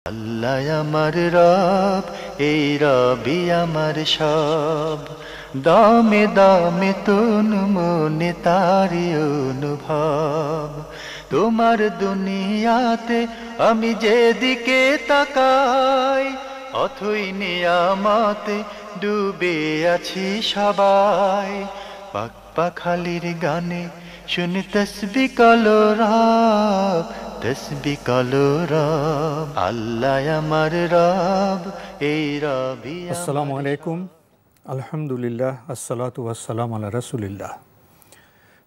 আল্লাহ আমার রব, এই রবি আমার সব। দামে দামে তন মনে তারি অনুভব। তোমার দুনিয়াতে আমি যেদিকে তাকাই, অথই নিয়ামতে ডুবে আছি সবাই। পাক পাখালির গানে শুনি তসবি কলো রব, তসবি কলো রব। আল্লাহ আমার রব, এই রবি। আসসালামু আলাইকুম, আলহামদুলিল্লাহ, আসসালাতু ওয়াসসালাম আলা রাসূলিল্লাহ।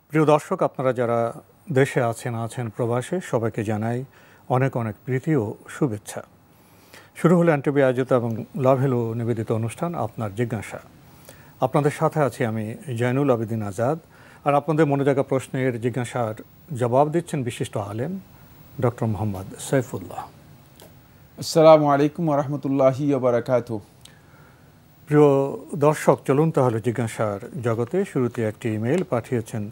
প্রিয় দর্শক, আপনারা যারা দেশে আছেন প্রবাসে, সবাইকে জানাই অনেক অনেক প্রীতি ও শুভেচ্ছা। শুরু হলো এনটিভি আয়োজিত এবং লাভ হেলো নিবেদিত অনুষ্ঠান আপনার জিজ্ঞাসা। আপনাদের সাথে আছি আমি জয়নুল আবেদিন আজাদ। আর আপনাদের মনে জাগা প্রশ্নের জিজ্ঞাসার জবাব দিচ্ছেন বিশিষ্ট আলেম ডক্টর মোহাম্মদ সাইফুল্লাহ। আসসালামু আলাইকুম ওয়া রাহমাতুল্লাহি ওয়া বারাকাতুহু। প্রিয় দর্শক, চলুন তাহলে জিজ্ঞাসার জগতে। শুরুতে একটি ইমেইল পাঠিয়েছেন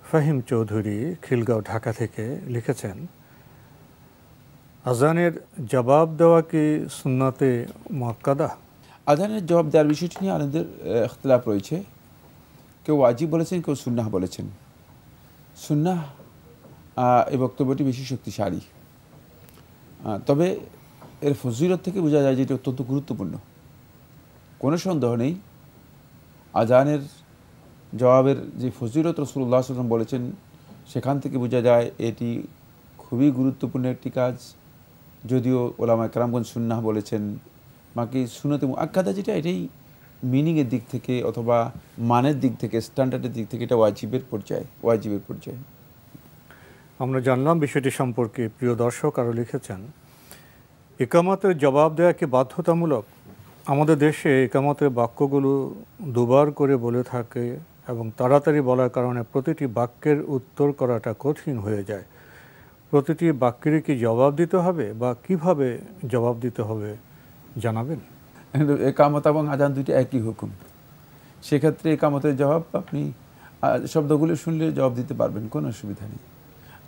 ফাহিম চৌধুরী, খিলগাঁও, ঢাকা থেকে। লিখেছেন, আজানের জবাব দেওয়া কি সুন্নাতে মুআক্কাদা? আজানের জবাব দেওয়ার বিষয়টি নিয়ে আমাদের ইখতিলাফ রয়েছে। কেউ ওয়াজিব বলেছেন, কেউ সুন্নাহ বলেছেন। সুন্নাহ এই বক্তব্যটি বেশি শক্তিশালী, তবে এর ফজিলত থেকে বোঝা যায় যে এটি অত্যন্ত গুরুত্বপূর্ণ। কোনো সন্দেহ নেই, আজানের জবাবের যে ফজিলত রাসূলুল্লাহ সাল্লাল্লাহু আলাইহি ওয়াসাল্লাম বলেছেন, সেখান থেকে বোঝা যায় এটি খুবই গুরুত্বপূর্ণ একটি কাজ। যদিও ওলামায়ে কেরামগণ সুন্নাহ বলেছেন, বাকি সুন্নতে মুআক্কাদা যেটা, এটাই মিনিংয়ের দিক থেকে অথবা মানের দিক থেকে, স্ট্যান্ডার্ডের দিক থেকে এটা ওয়াজিবের পর্যায়ে। আমরা জানলাম বিষয়টি সম্পর্কে। প্রিয় দর্শক আরও লিখেছেন, ইকামতের জবাব দেওয়া কি বাধ্যতামূলক? আমাদের দেশে ইকামতের বাক্যগুলো দুবার করে বলে থাকে এবং তাড়াতাড়ি বলার কারণে প্রতিটি বাক্যের উত্তর করাটা কঠিন হয়ে যায়। প্রতিটি বাক্যেরই কি জবাব দিতে হবে বা কিভাবে জবাব দিতে হবে জানাবেন? একামত এবং আজান দুইটি একই হুকুম। সেক্ষেত্রে একামতের জবাব আপনি শব্দগুলো শুনলে জবাব দিতে পারবেন, কোনো অসুবিধা নেই।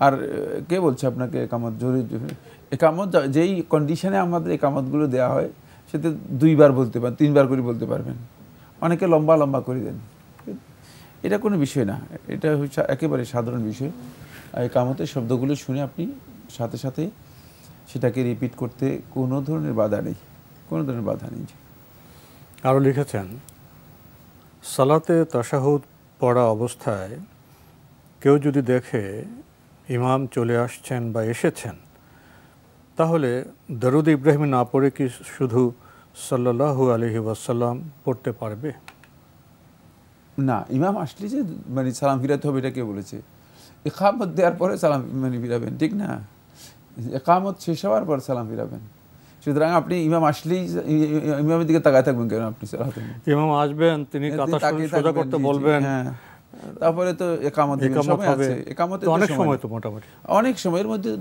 আর কে বলছে আপনাকে একামত জরুরি? একামত যেই কন্ডিশনে আমাদের একামতগুলো দেওয়া হয়, সেটা দুইবার বলতে পারেন, তিনবার করে বলতে পারবেন। অনেকে লম্বা লম্বা করে দেন, এটা কোনো বিষয় না। এটা হচ্ছে একেবারে সাধারণ বিষয়। একামতের শব্দগুলো শুনে আপনি সাথে সাথে সেটাকে রিপিট করতে কোনো ধরনের বাধা নেই। আরও লিখেছেন, সালাতে তাশাহুদ পড়া অবস্থায় কেউ যদি দেখে ইমাম চলে আসছেন বা এসেছেন, তাহলে দরুদ ইব্রাহিম না পড়ে কি শুধু সাল্লাল্লাহু আলাইহি ওয়াসাল্লাম পড়তে পারবে? না, ইমাম আসলে যে সালাম ফিরাতে হবে এটা কে বলেছে? ইকামত দেওয়ার পরে সালাম ফিরাবেন, ঠিক না? ইকামত শেষ হওয়ার পর সালাম ফিরাবেন। সুতরাং আপনি ইমাম আসলেই ইমামের দিকে তাকায় থাকবেন কেন? আপনি ইমাম আসবেন, তিনি কথা সোজা করতে বলবেন, তারপরে তো একামত হবে। একামতে অনেক সময়, তো মোটামুটি অনেক সময়ের মধ্যে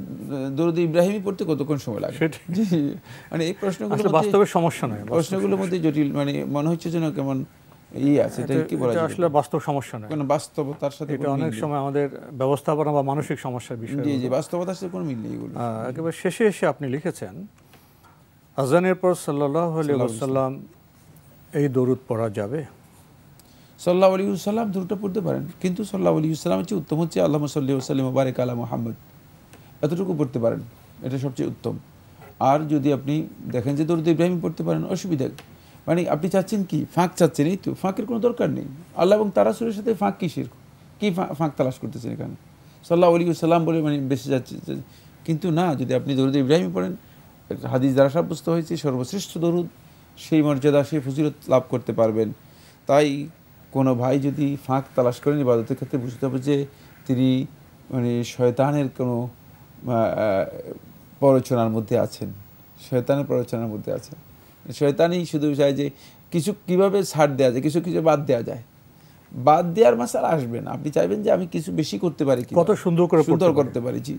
দরুদ ইব্রাহিমী পড়তে কতক্ষণ সময় লাগে? এই প্রশ্নগুলো বাস্তবের সমস্যা নয়, প্রশ্নগুলোর মধ্যে জটিল, মনে হচ্ছে যেন কেমন আছে। এটা কি বলা যায়? আসলে বাস্তব সমস্যা নয়, কোনো বাস্তবতার সাথে এটা অনেক সময় আমাদের ব্যবস্থাপনা বা মানসিক সমস্যার বিষয়। জি, বাস্তবতার সাথে কোনো মিল নেই এগুলো। একেবারে শেষে এসে আপনি লিখেছেন, আজানের পর সাল্লাল্লাহু আলাইহি ওয়াসাল্লাম এই দরুদ পড়া যাবে? সাল্লাল্লাহু আলাইহি ওয়াসাল্লাম দরুদটা পড়তে পারেন, কিন্তু সাল্লাল্লাহু আলাইহি ওয়াসাল্লাম হচ্ছে উত্তম, হচ্ছে আল্লাহুম্মা সাল্লি ওয়া সাল্লিম ওয়া বারিক আলা মুহাম্মদ, এতটুকু পড়তে পারেন, এটা সবচেয়ে উত্তম। আর যদি আপনি দেখেন যে দরুদ ইব্রাহিম পড়তে পারেন, অসুবিধা আপনি চাচ্ছেন কি? ফাঁক চাচ্ছেন, এই তো। ফাঁকের কোনো দরকার নেই। আল্লাহ এবং তার রাসূলের সাথে ফাঁক কিসের? কি ফাঁক তালাশ করতেছেন এখানে? সাল্লাল্লাহু আলাইহি ওয়াসাল্লাম বলে বেঁচে যাচ্ছে। কিন্তু না, যদি আপনি দরুদ ইব্রাহিম পড়েন, হাদিস দ্বারা সাব্যস্ত হয়েছে সর্বশ্রেষ্ঠ দরুদ, সেই মর্যাদা, সেই ফজিলত লাভ করতে পারবেন। তাই কোনো ভাই যদি ফাঁক তালাশ করেন ইবাদতের ক্ষেত্রে, বুঝতে হবে যে তিনি শয়তানের কোনো প্ররোচনার মধ্যে আছেন। শয়তানই শুধু চায় যে কিছু কীভাবে ছাড় দেওয়া যায়, কিছু বাদ দেওয়া যায়। বাদ দেওয়ার মাসালা আসবে না। আপনি চাইবেন যে আমি কিছু বেশি করতে পারি, কত সুন্দর করতে পারি। জি,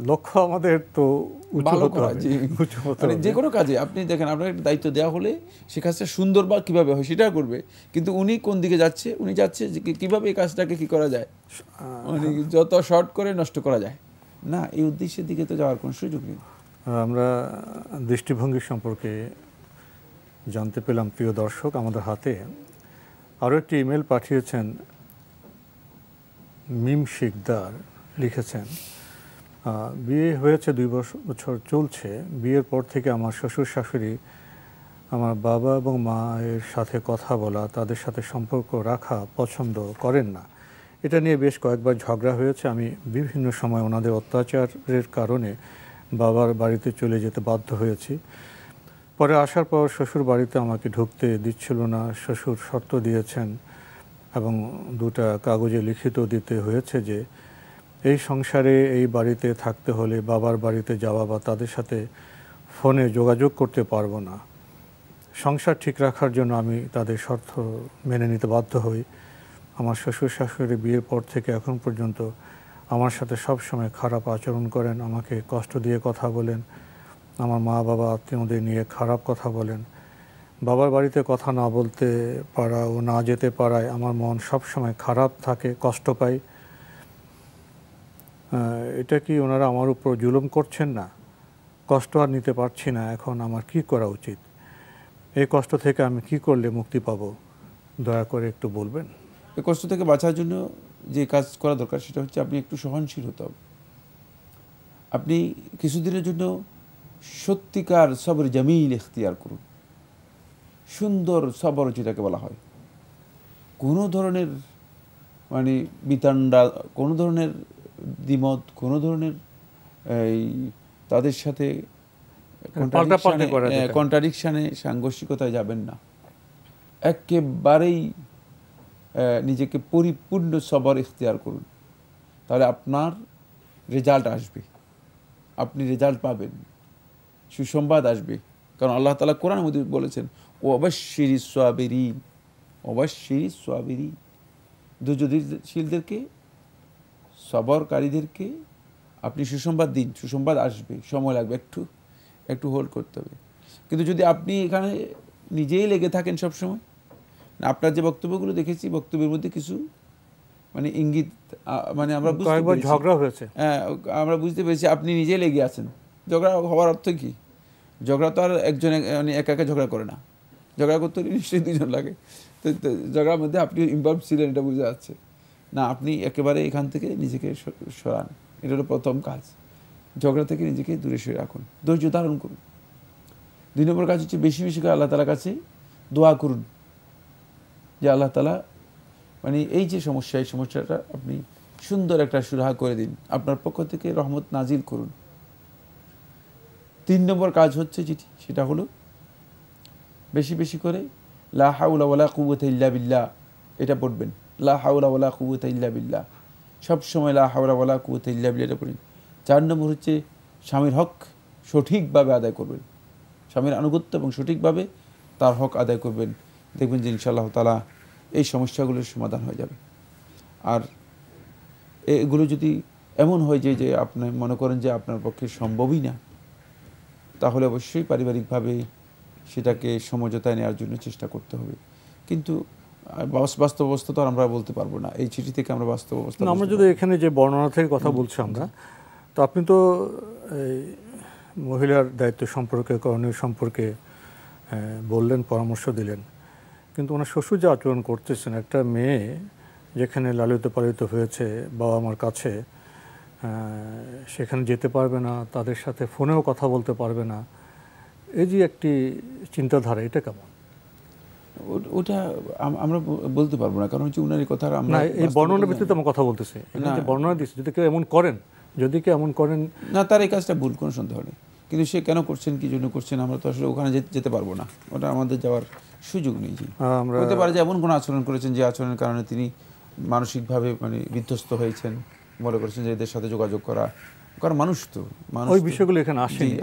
লক্ষ্য আমাদের তো ভালো করা। যে কোনো কাজে আপনি দেখেন, আপনার একটা দায়িত্ব দেওয়া হলে সে কাজটা সুন্দর বা কীভাবে হয় সেটা করবে। কিন্তু উনি কোন দিকে যাচ্ছে? উনি যাচ্ছে যে কীভাবে এই কাজটাকে কী করা যায়, যত শর্ট করে নষ্ট করা যায় না, এই উদ্দেশ্যের দিকে তো যাওয়ার কোনো সুযোগ নেই। আমরা দৃষ্টিভঙ্গি সম্পর্কে জানতে পেলাম। প্রিয় দর্শক, আমাদের হাতে আরও একটি ইমেল পাঠিয়েছেন মিম শিকদার। লিখেছেন, বিয়ে হয়েছে 2 বছর চলছে। বিয়ের পর থেকে আমার শ্বশুর শাশুড়ি আমার বাবা এবং মায়ের সাথে কথা বলা, তাদের সাথে সম্পর্ক রাখা পছন্দ করেন না। এটা নিয়ে বেশ কয়েকবার ঝগড়া হয়েছে। আমি বিভিন্ন সময় ওনাদের অত্যাচারের কারণে বাবার বাড়িতে চলে যেতে বাধ্য হয়েছি। পরে আসার পর শ্বশুর বাড়িতে আমাকে ঢুকতে দিচ্ছিল না। শ্বশুর শর্ত দিয়েছেন এবং 2টা কাগজে লিখিত দিতে হয়েছে যে এই সংসারে এই বাড়িতে থাকতে হলে বাবার বাড়িতে যাওয়া বা তাদের সাথে ফোনে যোগাযোগ করতে পারবো না। সংসার ঠিক রাখার জন্য আমি তাদের শর্ত মেনে নিতে বাধ্য হই। আমার শ্বশুর শাশুড়ি বিয়ের পর থেকে এখন পর্যন্ত আমার সাথে সব সময় খারাপ আচরণ করেন, আমাকে কষ্ট দিয়ে কথা বলেন, আমার মা বাবা আত্মীয়দের নিয়ে খারাপ কথা বলেন। বাবার বাড়িতে কথা না বলতে পারা ও না যেতে পারায় আমার মন সব সময় খারাপ থাকে, কষ্ট পাই। এটা কি ওনারা আমার উপর জুলুম করছেন না? কষ্ট আর নিতে পারছি না, এখন আমার কি করা উচিত? এই কষ্ট থেকে আমি কি করলে মুক্তি পাব? দয়া করে একটু বলবেন। এই কষ্ট থেকে বাঁচার জন্য যে কাজ করা দরকার সেটা হচ্ছে আপনি একটু সহনশীল হতে হবে। আপনি কিছুদিনের জন্য সত্যিকার সবর জামিল ইখতিয়ার করুন। সুন্দর সবর যেটাকে বলা হয়, কোনো ধরনের মানে বিতান্ডা, কোনো ধরনের দ্বিমত, কোনো ধরনের এই তাদের সাথে কন্ট্রাডিকশানে সাংঘর্ষিকতায় যাবেন না। একেবারেই নিজেকে পরিপূর্ণ সবর ইখতিয়ার করুন, তাহলে আপনার রেজাল্ট আসবে, আপনি রেজাল্ট পাবেন, সুসংবাদ আসবে। কারণ আল্লাহ তাআলা কোরআনের মধ্যে বলেছেন, ওয়াবাশশিরিস সাবিরিন, ওয়াবাশশিরিস সাবিরিন, ধৈর্যশীলদেরকে, সবরকারীদেরকে আপনি সুসংবাদ দিন, সুসংবাদ আসবে, সময় লাগবে, একটু হোল্ড করতে হবে। কিন্তু যদি আপনি এখানে নিজেই লেগে থাকেন সবসময়, আপনার যে বক্তব্যগুলো দেখেছি, বক্তব্যের মধ্যে কিছু মানে ইঙ্গিত, মানে আমরা ঝগড়া হয়েছে, হ্যাঁ, আমরা বুঝতে পেরেছি আপনি নিজেই লেগে আছেন। ঝগড়া হওয়ার অর্থ কি? ঝগড়া তো আর একজন মানে একা একা ঝগড়া করে না, ঝগড়া করতে নিশ্চয়ই 2 জন লাগে। তো ঝগড়ার মধ্যে আপনি ইনভলভ ছিলেন, এটা বোঝা যাচ্ছে না। আপনি একেবারে এখান থেকে নিজেকে সরান, এটা হলো প্রথম কাজ। ঝগড়া থেকে নিজেকে দূরে সরে রাখুন, ধৈর্য ধারণ করুন। 2 নম্বর কাজ হচ্ছে বেশি বেশি করে আল্লাহ তাআলার কাছে দোয়া করুন যে আল্লাহ তাআলা মানে এই যে সমস্যা, এই সমস্যাটা আপনি সুন্দর একটা সুরাহা করে দিন, আপনার পক্ষ থেকে রহমত নাজিল করুন। 3 নম্বর কাজ হচ্ছে যেটি, সেটা হলো বেশি বেশি করে লা হাওলা ওয়ালা কুওয়াতা ইল্লা বিল্লাহ এটা পড়বেন। লা হাওলা ওয়ালা কুওয়াতা ইল্লা বিল্লাহ, সবসময় লা হাওলা ওয়ালা কুওয়াতা ইল্লা বিল্লাহ এটা পড়ুন। 4 নম্বর হচ্ছে স্বামীর হক সঠিকভাবে আদায় করবেন, স্বামীর আনুগত্য এবং সঠিকভাবে তার হক আদায় করবেন। দেখবেন যে ইনশাআল্লাহ তাআলা এই সমস্যাগুলোর সমাধান হয়ে যাবে। আর এগুলো যদি এমন হয় যে আপনি মনে করেন যে আপনার পক্ষে সম্ভবই না, তাহলে অবশ্যই পারিবারিকভাবে সেটাকে সমঝোতায় নেওয়ার জন্য চেষ্টা করতে হবে। কিন্তু বাস্তব অবস্থা তো আর আমরা বলতে পারবো না, এই চিঠি থেকে আমরা বাস্তব অবস্থা। আমরা যদি এখানে যে বর্ণনা থেকে কথা বলছি আমরা, তো আপনি তো এই মহিলার দায়িত্ব সম্পর্কে, করণীয় সম্পর্কে বললেন, পরামর্শ দিলেন, কিন্তু ওনার শ্বশুর যে আচরণ করতেছেন, একটা মেয়ে যেখানে লালিত পালিত হয়েছে বাবা মার কাছে, সেখানে যেতে পারবে না, তাদের সাথে ফোনেও কথা বলতে পারবে না, এই যে একটি চিন্তাধারা, এটা কেমন? ওটা আমরা বলতে পারবো না, কারণ হচ্ছে উনার কথা আমরা এই বর্ণনার ভিত্তিতে আমরা কথা বলতেছি। বর্ণনা দিচ্ছি, যদি কেউ এমন করেন, যদি কেউ এমন করেন না, তার এই কাজটা ভুল, কোনো সন্দেহ নেই। কিন্তু সে কেন করছেন, কি জন্য করছেন, আমরা তো আসলে ওখানে যেতে পারবো না, ওটা আমাদের যাওয়ার সুযোগ নেই। হতে পারে যে এমন কোনো আচরণ করেছেন যে আচরণের কারণে তিনি মানসিকভাবে মানে বিধ্বস্ত হয়েছেন, মনে করছেন যে এদের সাথে যোগাযোগ করা, কারণ মানুষ তো, ওই বিষয়গুলো এখানে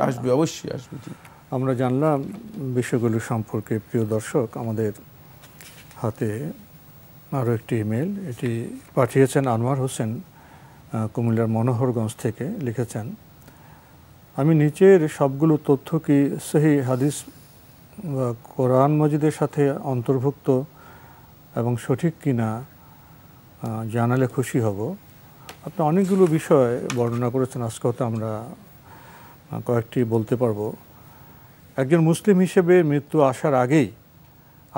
আসবে, অবশ্যই আসবে। আমরা জানলাম বিষয়গুলো সম্পর্কে। প্রিয় দর্শক, আমাদের হাতে আরও একটি ইমেল, এটি পাঠিয়েছেন আনোয়ার হোসেন কুমিল্লার মনোহরগঞ্জ থেকে। লিখেছেন, আমি নিচের সবগুলো তথ্য কি সহিহ হাদিস বা কোরআন মজিদের সাথে অন্তর্ভুক্ত এবং সঠিক কিনা জানালে খুশি হব। আপনি অনেকগুলো বিষয় বর্ণনা করেছেন, আজকে তো আমরা কয়েকটি বলতে পারবো। একজন মুসলিম হিসেবে মৃত্যু আসার আগেই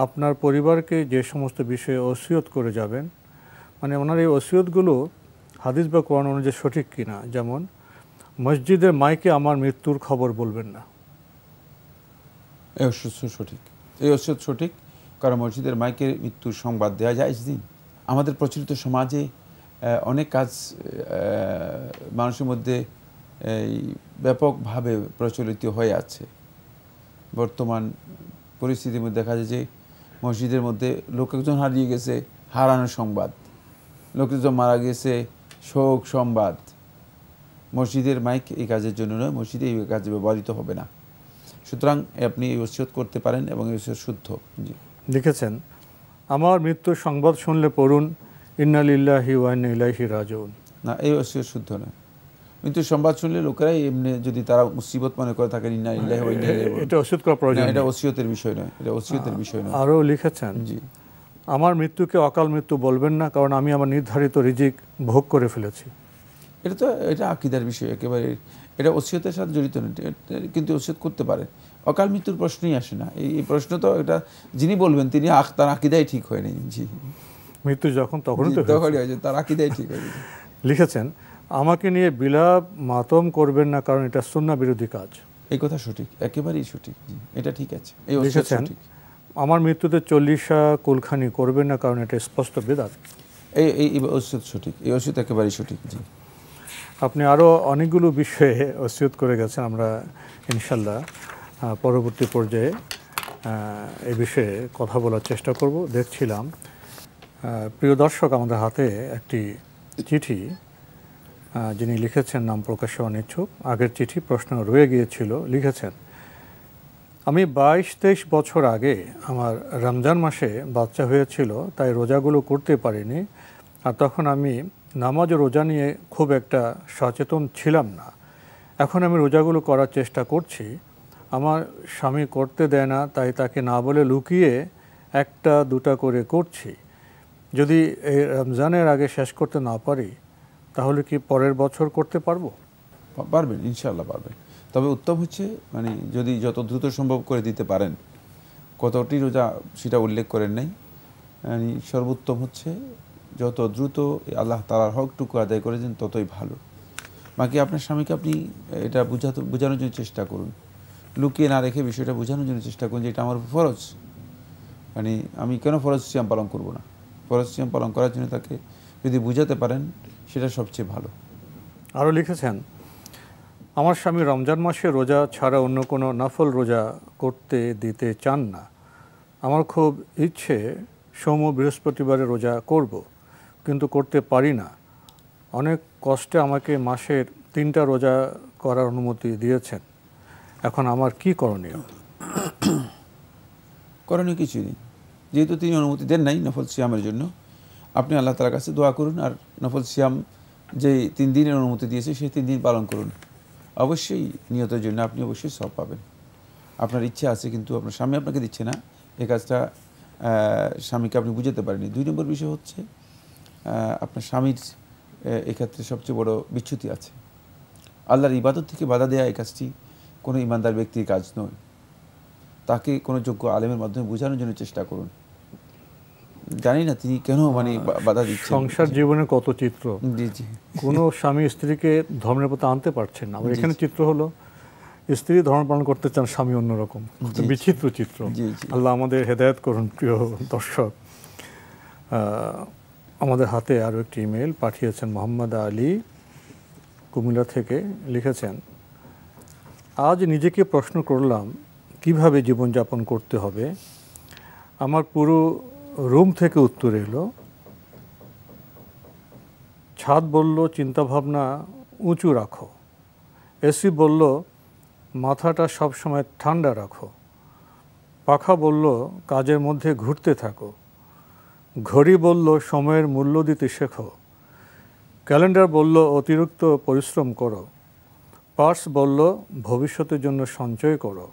আপনার পরিবারকে যে সমস্ত বিষয়ে ওসিয়ত করে যাবেন, মানে ওনার এই ওসিয়তগুলো হাদিস বা কোরআন অনুযায়ী সঠিক কিনা, যেমন মসজিদের মাইকে আমার মৃত্যুর খবর বলবেন না। এই ওসিয়ত সঠিক, এই ওসিয়ত সঠিক, কারণ মসজিদের মাইকে মৃত্যুর সংবাদ দেওয়া যায় দিন। আমাদের প্রচলিত সমাজে অনেক কাজ মানুষের মধ্যে এই ব্যাপকভাবে প্রচলিত হয়ে আছে। বর্তমান পরিস্থিতির মধ্যে দেখা যায় যে মসজিদের মধ্যে লোক একজন হারিয়ে গেছে, হারানোর সংবাদ, লোক একজন মারা গেছে, শোক সংবাদ। মসজিদের মাইক এই কাজের জন্য নয়, মসজিদে এই কাজে ব্যবহৃত হবে না। সুতরাং আপনি এই ওসিয়ত করতে পারেন এবং এই ওসিয়ত শুদ্ধ। জি, লিখেছেন, আমার মৃত্যুর সংবাদ শুনলে পড়ুন ইন্না লিল্লাহি ওয়া ইন্না ইলাইহি রাজিউন। না, এই ওসিয়ত শুদ্ধ নয়। মৃত্যুর সংবাদ শুনলে লোকেরাই এমনি যদি তারা মুসিবত মনে করে থাকেন, ইন্না লিল্লাহি ওয়া ইন্না ইলাইহি, এটা ওসিয়ত করা প্রয়োজন, এটা ওসিয়তের বিষয় নয়, এটা ওসিয়তের বিষয় নয়। আরও লিখেছেন, জি, আমার মৃত্যুকে অকাল মৃত্যু বলবেন না, কারণ আমি আমার নির্ধারিত রিজিক ভোগ করে ফেলেছি। এটা আকীদার বিষয় একেবারে, এটা ওসিয়তের সাথে জড়িত নয়, কিন্তু ওসিয়ত করতে পারেন। অকাল মৃত্যুর প্রশ্নই আসে না। এই প্রশ্ন তো এটা যিনি বলবেন তিনি তার আকীদাই ঠিক হয় নাই। জি, মৃত্যু যখন তখনই তো তখনই হয়েছে, তার আকীদাই ঠিক হয়ে গেছে। লিখেছেন, আমাকে নিয়ে বিলাপ মাতম করবেন না, কারণ এটা সুন্নাহ বিরোধী কাজ। এই কথা সঠিক, একেবারেই সঠিক। জি, এটা ঠিক আছে। এই ওসিয়ত লিখেছেন, সঠিক। আমার মৃত্যুতে 40 কুলখানি করবেন না, কারণ এটা স্পষ্ট বিদআত। এই ওসিয়ত সঠিক, এই ওসিয়ত একেবারেই সঠিক। জি, আপনি আরও অনেকগুলো বিষয়ে ওসিয়ত করে গেছেন। আমরা ইনশাল্লাহ পরবর্তী পর্যায়ে এই বিষয়ে কথা বলার চেষ্টা করব। দেখছিলাম প্রিয় দর্শক, আমাদের হাতে একটি চিঠি, যিনি লিখেছেন নাম প্রকাশে অনিচ্ছুক, আগের চিঠি প্রশ্ন রয়ে গিয়েছিল। লিখেছেন, আমি 22-23 বছর আগে আমার রমজান মাসে বাচ্চা হয়েছিল, তাই রোজাগুলো করতে পারিনি। আর তখন আমি নামাজ ও রোজা নিয়ে খুব একটা সচেতন ছিলাম না। এখন আমি রোজাগুলো করার চেষ্টা করছি। আমার স্বামী করতে দেয় না, তাই তাকে না বলে লুকিয়ে 1-2টা করে করছি। যদি এই রমজানের আগে শেষ করতে না পারি, তাহলে কি পরের বছর করতে পারবো? পারবেন, ইনশাআল্লাহ পারবেন। তবে উত্তম হচ্ছে মানে যদি যত দ্রুত সম্ভব করে দিতে পারেন। কতটি রোজা সেটা উল্লেখ করেন নাই, মানে সর্বোত্তম হচ্ছে যত দ্রুত আল্লাহ তাআলার হকটুকু আদায় করেছেন ততই ভালো। বাকি আপনার স্বামীকে আপনি এটা বোঝানোর জন্য চেষ্টা করুন, লুকিয়ে না রেখে বিষয়টা বোঝানোর জন্য চেষ্টা করুন যে এটা আমার ফরজ, মানে আমি কেন ফরজ সিয়াম পালন করব না। ফরজ সিয়াম পালন করার জন্য তাকে যদি বুঝাতে পারেন সেটা সবচেয়ে ভালো। আরও লিখেছেন, আমার স্বামী রমজান মাসে রোজা ছাড়া অন্য কোনো নফল রোজা করতে দিতে চান না। আমার খুব ইচ্ছে সোম ও বৃহস্পতিবারে রোজা করব, কিন্তু করতে পারি না। অনেক কষ্টে আমাকে মাসের 3টা রোজা করার অনুমতি দিয়েছেন। এখন আমার কি করণীয়? করণীয় কিছুই নেই, যেহেতু তিনি অনুমতি দেন নাই নফল সিয়ামের জন্য। আপনি আল্লাহ তাআলার কাছে দোয়া করুন, আর নফল সিয়াম যে 3 দিনের অনুমতি দিয়েছে সেই 3 দিন পালন করুন। অবশ্যই নিয়তের জন্য আপনি অবশ্যই সওয়াব পাবেন। আপনার ইচ্ছা আছে কিন্তু আপনার স্বামী আপনাকে দিচ্ছে না, এই কাজটা স্বামীকে আপনি বুঝাতে পারেননি। 2 নম্বর বিষয় হচ্ছে আপনার স্বামীর এক্ষেত্রে সবচেয়ে বড় বিচ্যুতি আছে। আল্লাহর ইবাদত থেকে বাধা দেওয়া এই কাজটি কোনো ইমানদার ব্যক্তির কাজ নয়। তাকে কোনো যোগ্য আলেমের মাধ্যমে বোঝানোর জন্য চেষ্টা করুন। জানি না তিনি কেন মানে বাধা দিচ্ছেন। সংসার জীবনে কত চিত্র। জি জি, কোনো স্বামী স্ত্রীকে ধর্মের পথে আনতে পারছেন না। এখানে চিত্র হলো স্ত্রী ধর্ম পালন করতে চান, স্বামী অন্যরকম, বিচিত্র চিত্র। আল্লাহ আমাদের হেদায়েত করুন। প্রিয় দর্শক, আমাদের হাতে আরও একটি ইমেল পাঠিয়েছেন মোহাম্মদ আলী কুমিল্লা থেকে। লিখেছেন, আজ নিজেকে প্রশ্ন করলাম কিভাবে জীবনযাপন করতে হবে। আমার পুরো রুম থেকে উত্তর এলো। ছাদ বলল চিন্তাভাবনা উঁচু রাখো, এসি বলল মাথাটা সবসময় ঠান্ডা রাখো, পাখা বলল কাজের মধ্যে ঘুরতে থাকো, ঘড়ি বলল সময়ের মূল্য দিতে শেখো, ক্যালেন্ডার বলল অতিরিক্ত পরিশ্রম করো, পার্স বলল ভবিষ্যতের জন্য সঞ্চয় করো,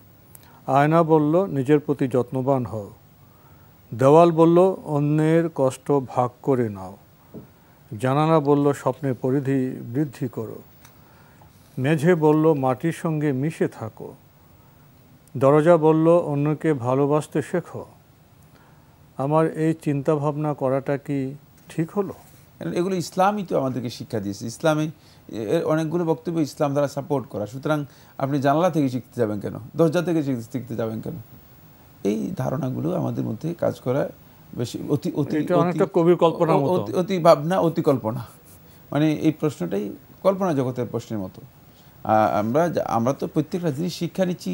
আয়না বলল নিজের প্রতি যত্নবান হও, দেওয়াল বলল অন্যের কষ্ট ভাগ করে নাও, জানালা বলল স্বপ্নের পরিধি বৃদ্ধি করো, মেঝে বলল মাটির সঙ্গে মিশে থাকো, দরজা বলল অন্যকে ভালোবাসতে শেখো। আমার এই চিন্তা ভাবনা করাটা কি ঠিক হলো? এগুলো ইসলামই তো আমাদেরকে শিক্ষা দিয়েছে। ইসলামে অনেকগুলো বক্তব্য ইসলাম দ্বারা সাপোর্ট করা। সুতরাং আপনি জানলা থেকে শিখতে যাবেন কেন, দরজা থেকে শিখতে যাবেন কেন? এই ধারণাগুলো আমাদের মধ্যে কাজ করা বেশি অতি ভাবনা, অতি কল্পনা। মানে এই প্রশ্নটাই কল্পনা জগতের প্রশ্নের মতো। আমরা তো প্রত্যেকটা জিনিস শিক্ষা নিচ্ছি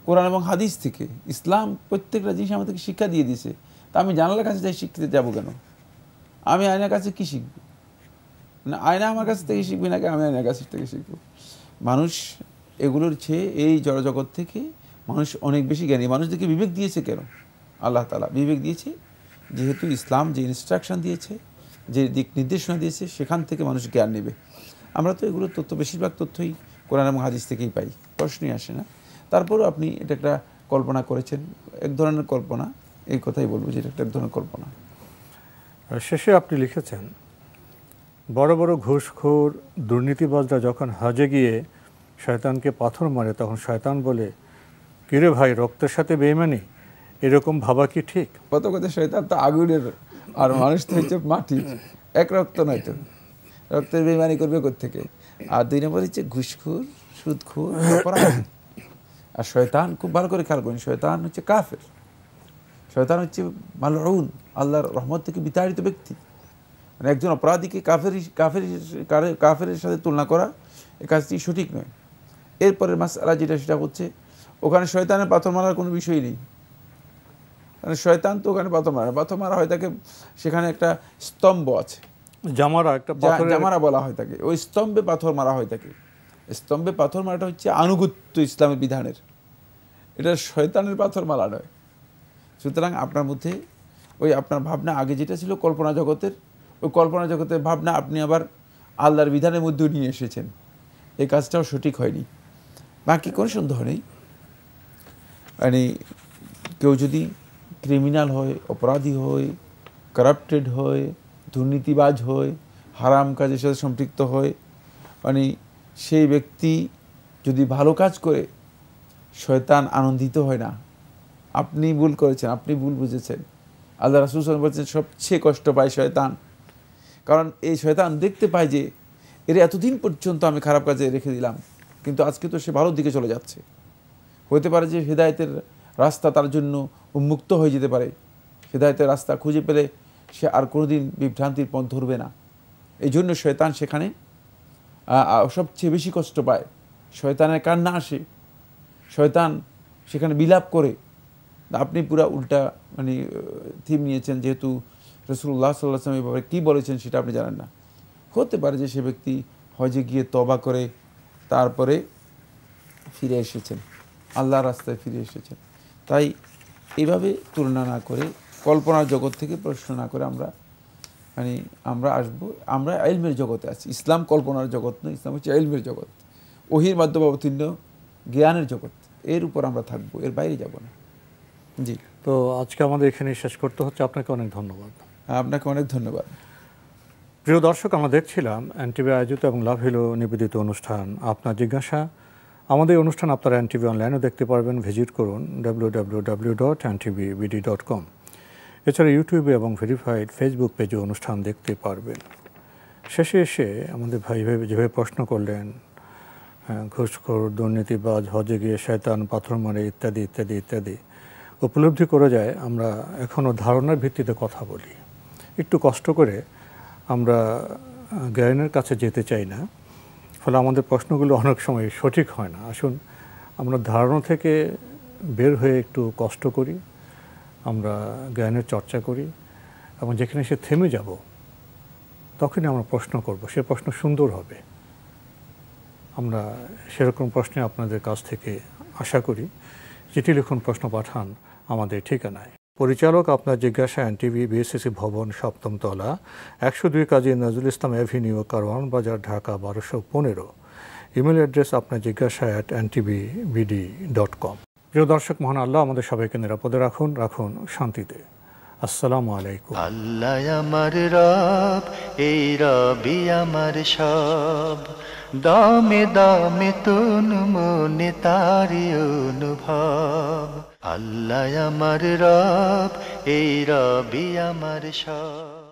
কোরআন এবং হাদিস থেকে। ইসলাম প্রত্যেকটা জিনিস আমাদেরকে শিক্ষা দিয়ে দিয়েছে। তা আমি জানালার কাছে যাই শিখতে যাবো কেন? আমি আয়নার কাছে কি শিখবো? না আয়না আমার কাছ থেকে শিখবি নাকি আমি আয়নার কাছ থেকে শিখবো? মানুষ এগুলোর চেয়ে এই জড়জগৎ থেকে মানুষ অনেক বেশি জ্ঞানী। মানুষদেরকে বিবেক দিয়েছে কেন? আল্লাহ তাআলা বিবেক দিয়েছে যেহেতু ইসলাম যে ইনস্ট্রাকশন দিয়েছে, যে দিক নির্দেশনা দিয়েছে, সেখান থেকে মানুষ জ্ঞান নেবে। আমরা তো এগুলো তথ্য, বেশিরভাগ তথ্যই কোরআন এবং হাদিস থেকেই পাই, প্রশ্নই আসে না। তারপরেও আপনি এটা একটা কল্পনা করেছেন, এক ধরনের কল্পনা, এই কথাই বলবো যে এটা একটা এক ধরনের কল্পনা। শেষে আপনি লিখেছেন, বড় বড় ঘুষখোর দুর্নীতিবাজরা যখন হজে গিয়ে শয়তানকে পাথর মারে তখন শয়তান বলে, কিরে ভাই রক্তের সাথে বেইমানি, এরকম ভাবা কি ঠিক? কত কথা, শয়তান তো আগুনের আর মানুষ তো হচ্ছে মাটি, এক রক্ত নয় তো, রক্তের বেইমানি করবে কোত্থেকে? আর 2 নম্বর হচ্ছে ঘুষখোর, সুদখোর, অপরাধী। আর শয়তান খুব ভালো করে খেয়াল করেন, শয়তান হচ্ছে কাফের, শয়তান হচ্ছে মালউন, আল্লাহর রহমত থেকে বিতাড়িত ব্যক্তি। মানে একজন অপরাধীকে কাফেরের সাথে তুলনা করা এই কাজটি সঠিক নয়। এরপরের মাসআলা যেটা, সেটা হচ্ছে ওখানে শয়তানের পাথর মারার কোনো বিষয় নেই। মানে শয়তান তো ওখানে পাথর মারা হয় তাকে, সেখানে একটা স্তম্ভ আছে, জামারা বলা হয় তাকে, ওই স্তম্ভে পাথর মারা হয় তাকে। স্তম্ভে পাথর মারাটা হচ্ছে আনুগত্য ইসলামের বিধানের, এটা শয়তানের পাথর মারা নয়। সুতরাং আপনার মধ্যে ওই আপনার ভাবনা আগে যেটা ছিল কল্পনা জগতের, ওই কল্পনা জগতের ভাবনা আপনি আবার আল্লাহর বিধানের মধ্যেও নিয়ে এসেছেন, এই কাজটাও সঠিক হয়নি। বাকি কোনো সন্দেহ নেই, মানে কেউ যদি ক্রিমিনাল হয়, অপরাধী হয়, কারাপ্টেড হয়, দুর্নীতিবাজ হয়, হারাম কাজের সাথে সম্পৃক্ত হয়, মানে সেই ব্যক্তি যদি ভালো কাজ করে শয়তান আনন্দিত হয় না। আপনি ভুল করেছেন, আপনি ভুল বুঝেছেন। আল্লাহ রাসূল সাল্লাল্লাহু আলাইহি ওয়াসাল্লাম বলছেন সবচেয়ে কষ্ট পায় শয়তান, কারণ এই শয়তান দেখতে পায় যে এর এতদিন পর্যন্ত আমি খারাপ কাজে রেখে দিলাম, কিন্তু আজকে তো সে ভালোর দিকে চলে যাচ্ছে। হতে পারে যে হেদায়েতের রাস্তা তার জন্য উন্মুক্ত হয়ে যেতে পারে, হেদায়েতের রাস্তা খুঁজে পেলে সে আর কোনোদিন বিভ্রান্তির পথ ধরবে না। এই জন্য শয়তান সেখানে সবচেয়ে বেশি কষ্ট পায়। শয়তানের কান্না আসে, শয়তান সেখানে বিলাপ করে। আপনি পুরা উল্টা মানে থিম নিয়েছেন, যেহেতু রাসূলুল্লাহ সাল্লাল্লাহু আলাইহি ওয়াসাল্লাম এই ব্যাপারে কী বলেছেন সেটা আপনি জানেন না। হতে পারে যে সে ব্যক্তি হজে গিয়ে তওবা করে তারপরে ফিরে এসেছেন, আল্লাহর রাস্তায় ফিরে এসেছেন। তাই এইভাবে তুলনা না করে, কল্পনার জগৎ থেকে প্রশ্ন না করে আমরা আসবো, আমরা ইলমের জগতে আছি। ইসলাম কল্পনার জগৎ নয়, ইসলাম হচ্ছে ইলমের জগৎ, ওহীর মাধ্যমে অবতীর্ণ জ্ঞানের জগৎ। এর উপর আমরা থাকবো, এর বাইরে যাব না। জি, তো আজকে আমাদের এখানে শেষ করতে হচ্ছে। আপনাকে অনেক ধন্যবাদ। আপনাকে অনেক ধন্যবাদ। প্রিয় দর্শক, আমরা দেখছিলাম এনটিভি আয়োজিত এবং লাভ হিলো নিবেদিত অনুষ্ঠান আপনার জিজ্ঞাসা। আমাদের অনুষ্ঠান আপনারা এনটিভি অনলাইনেও দেখতে পারবেন, ভিজিট করুন www.ntvbd.com। এছাড়া ইউটিউবে এবং ভেরিফাইড ফেসবুক পেজে অনুষ্ঠান দেখতে পারবেন। শেষে এসে আমাদের ভাই যেভাবে প্রশ্ন করলেন, ঘুষখোর, দুর্নীতিবাজ, হজে গিয়ে শয়তান পাথর মারে ইত্যাদি ইত্যাদি ইত্যাদি, উপলব্ধি করা যায় আমরা এখনও ধারণার ভিত্তিতে কথা বলি। একটু কষ্ট করে আমরা জ্ঞানের কাছে যেতে চাই না, ফলে আমাদের প্রশ্নগুলো অনেক সময় সঠিক হয় না। আসুন আমরা ধারণা থেকে বের হয়ে একটু কষ্ট করি, আমরা জ্ঞানের চর্চা করি, এবং যেখানে সে থেমে যাব তখনই আমরা প্রশ্ন করব, সে প্রশ্ন সুন্দর হবে। আমরা সেরকম প্রশ্নে আপনাদের কাছ থেকে আশা করি। চিঠি লিখুন, প্রশ্ন পাঠান আমাদের ঠিকানায়। পরিচালক আপনার জিজ্ঞাসা, এনটিভি, বিএসসিসি ভবন, 7ম তলা, 102 কাজী নজরুল ইসলাম অ্যাভিনিউ, কারওয়ান বাজার, ঢাকা 1215। ইমেল অ্যাড্রেস আপনার জিজ্ঞাসা @ntvbd.com। প্রিয় দর্শক, মহান আল্লাহ আমাদের সবাইকে নিরাপদে রাখুন, রাখুন শান্তিতে। আসসালামু আলাইকুম। আল্লাহ আমার রব, এই রবি আমার সব, দামে দামে তুন মনে তারি অনুভব। আল্লাহ আমার রব, এই রবি আমার সব।